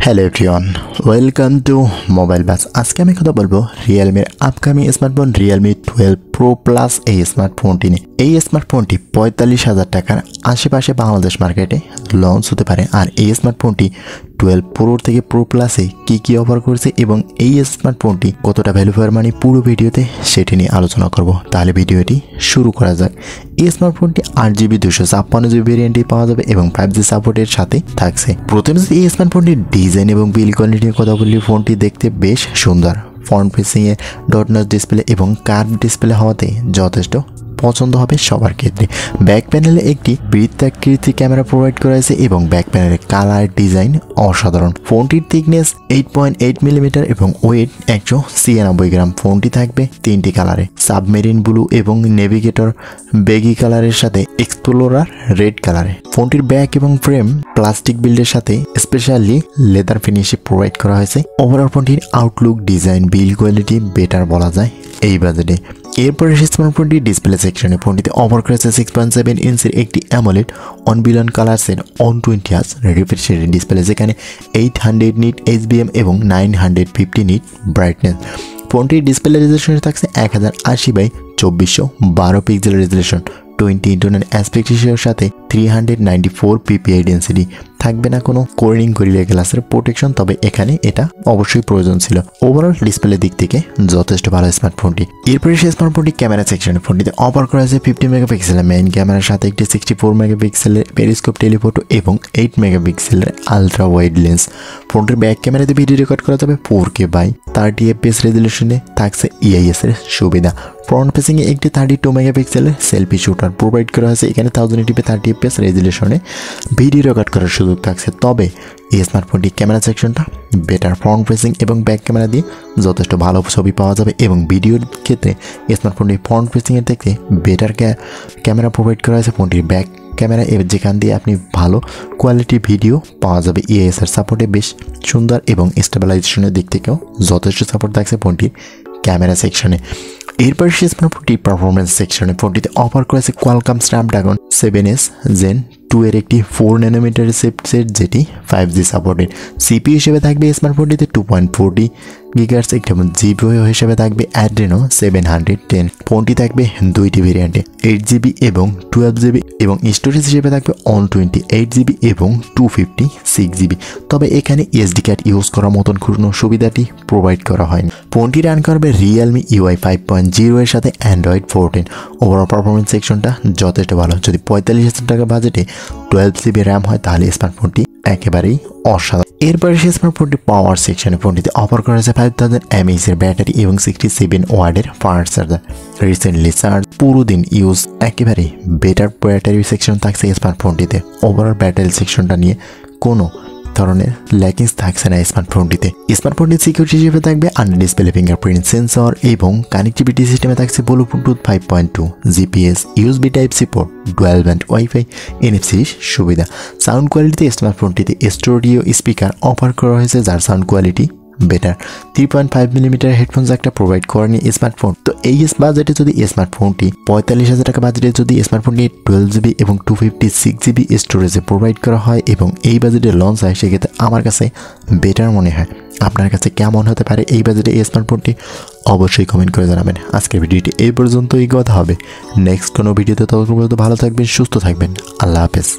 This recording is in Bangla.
Hello everyone, welcome to mobile bus. আজকে আমি কথা বলবো রিয়েলমির upcoming smartphone Realme 12 pro plus এই স্মার্টফোনটি নিয়ে। এই স্মার্টফোনটি 45,000 টাকার আশেপাশে বাংলাদেশ মার্কেটে লঞ্চ হতে পারে। আর এই স্মার্টফোনটি 12 প্রো থেকে প্রো প্লাসে কী অফার করেছে এবং এই স্মার্টফোনটি কতটা ভ্যালু ফর মানি পুরো ভিডিওতে সেটি নিয়ে আলোচনা করব। তাহলে ভিডিওটি শুরু করা যাক। এই স্মার্টফোনটি 8GB 256GB ভেরিয়েন্টে পাওয়া যাবে এবং 5G সাপোর্টের সাথে থাকছে। প্রথমে এই স্মার্টফোনটির ডিজাইন এবং বিল্ড কোয়ালিটি নিয়ে কথা বললে ফোনটি দেখতে বেশ সুন্দর। ফ্রন্ট ফেসিংয়ে ডট নচ ডিসপ্লে এবং কার্ভ ডিসপ্লে হওয়াতে যথেষ্ট পছন্দ হবে সবার ক্ষেত্রে। ব্যাক প্যানেলে একটি বৃত্তাকৃতি ক্যামেরা প্রোভাইড করা হয়েছে এবং ব্যাক প্যানেলের কালার ডিজাইন অসাধারণ। ফোনটির থিকনেস 8.8 মিলিমিটার এবং ওয়েট 196 গ্রাম। ফোনটি থাকবে 3টি কালারে, সাবমেরিন ব্লু এবং নেভিগেটর বেগি কালারের সাথে এক্সপ্লোরার রেড কালারে। ফোনটির ব্যাক এবং ফ্রেম প্লাস্টিক বিল্ডের সাথে স্পেশালি লেদার ফিনিশে প্রোভাইড করা হয়েছে। ওভারঅল ফোনটির Outlook, design, build quality better বলা যায় এই বাজেটে। এরপরে স্মার্টফোনটি ডিসপ্লে সেকশনে ফোনটিতে অফার করেছে 6.7 ইঞ্চের একটি অ্যামোলেড অনবিলন কালারসের 120Hz রিফ্রেশ রেট ডিসপ্লে, যেখানে 800 নিট HBM এবং 950 নিট ব্রাইটনেস। ফোনটির ডিসপ্লে রেজলিউশনে থাকছে 1080x2412 পিক্সেল রেজলিউশন, 20:9 অ্যাসপেক্ট রেশিওর সাথে 394 PPI ডেন্সিটি। থাকবে না কোনো কোরিং গরিলা গ্লাসের প্রোটেকশন, তবে এখানে এটা অবশ্যই প্রয়োজন ছিল। ওভারঅল ডিসপ্লে দিক থেকে যথেষ্ট ভালো স্মার্টফোনটি। এরপরে সেই স্মার্টফোনটি ক্যামেরা সেকশনে ফোনটিতে অফার করা হয়েছে 50 মেগাপিক্সেলের মেইন ক্যামেরার সাথে একটি 64 মেগাপিক্সেলের পেরিস্কোপ টেলিফোটো এবং 8 মেগাপিক্সেলের আলট্রা ওয়াইড লেন্স। ফোনটির ব্যাক ক্যামেরাতে ভিডিও রেকর্ড করা যাবে 4K বাই 30fps রেজলিউশনে। থাকছে EIS এর সুবিধা। ফ্রন্ট ফেসিংয়ে একটি 32 মেগাপিক্সেলের সেলফি শুটার প্রোভাইড করা হয়েছে। এখানে 1080p 30fps রেজলিউশনে ভিডিও রেকর্ড করার সুযোগ থাকছে। তবে এই স্মার্টফোনটি ক্যামেরা সেকশনটা বেটার। ফ্রন্ট ফেসিং এবং ব্যাক ক্যামেরা দিয়ে যথেষ্ট ভালো ছবি পাওয়া যাবে এবং ভিডিওর ক্ষেত্রে স্মার্টফোনটি ফ্রন্ট ফেসিংয়ের থেকে বেটার ক্যামেরা প্রোভাইড করা হয়েছে। ফোনটির ব্যাক ক্যামেরা যেখান দিয়ে আপনি ভালো কোয়ালিটি ভিডিও পাওয়া যাবে। EIS এর সাপোর্টে বেশ সুন্দর এবং স্টেবিলাইজেশনের দিক থেকেও যথেষ্ট সাপোর্ট থাকছে ফোনটির ক্যামেরা সেকশনে। এরপর সেই স্মার্টফোনটি পারফরমেন্স সেকশনে ফোনটিতে অফার করেছে কোয়ালকম স্ন্যাপড্রাগন 7S Gen 2 এর একটি 4 ন্যানোমিটার চিপসেট, যেটি 5G সাপোর্টেড। CPU হিসেবে থাকবে স্মার্টফোনটিতে 2.40 GHz এবং GPU হিসেবে থাকবে Adreno 710। ফোনটি থাকবে দুইটি ভেরিয়েন্টে, 8GB এবং 12GB, এবং স্টোরেজ হিসেবে থাকবে 128GB এবং 256GB। তবে এখানে SD কার্ড ইউজ করার মতন কোনো সুবিধাটি প্রোভাইড করা হয়নি। ফোনটি রান করবে Realme UI 5.0 এর সাথে Android 14। ওভারঅল পারফরমেন্স সেকশনটা যথেষ্ট ভালো। যদি 45,000 টাকা বাজেটে 12GB র্যাম হয় তাহলে স্মার্টফোনটি একেবারেই অসাধারণ। এরপরে সেই স্মার্টফোনটি পাওয়ার সেকশনে ফোনটিতে অফার করা হয়েছে 5000 mAh এর ব্যাটারি এবং 67 ওয়াটের ফাস্ট চার্জার। রিসেন্টলি চার্জ পুরো দিন ইউজ একেবারেই বেটার ব্যাটারি সেকশন থাকছে স্মার্টফোনটিতে। ওভারঅল ব্যাটারি সেকশনটা নিয়ে কোনো ধরনের ল্যাকিংস থাকছে না স্মার্টফোনটিতে। স্মার্টফোনটির সিকিউরিটি হিসেবে থাকবে আন্ডার ডিসপ্লে ফিঙ্গারপ্রিন্ট সেন্সর এবং কানেক্টিভিটি সিস্টেমে থাকছে ব্লুটুথ 5.2, GPS, USB Type-C পোর্ট, ডুয়াল ব্যান্ড ওয়াইফাই, NFC সুবিধা। সাউন্ড কোয়ালিটিতে স্মার্টফোনটিতে স্টুডিও স্পিকার অফার করা হয়েছে, যার sound quality better. 3.5 millimetre headphone জ্যাকটা প্রোভাইড করেনি স্মার্টফোন। তো এই বাজেটে যদি স্মার্টফোনটি 45,000 টাকা বাজেটে যদি স্মার্টফোনটি 12GB এবং 256GB স্টোরেজে প্রোভাইড করা হয় এবং এই বাজেটে লঞ্চ হয়, সেক্ষেত্রে আমার কাছে বেটার মনে হয়। আপনার কাছে কেমন হতে পারে এই বাজেটে এই স্মার্টফোনটি অবশ্যই কমেন্ট করে জানাবেন। আজকের ভিডিওটি এই পর্যন্তই কথা হবে। নেক্সট কোনো ভিডিওতে ততক্ষণ পর্যন্ত ভালো থাকবেন, সুস্থ থাকবেন। আল্লাহ হাফেজ।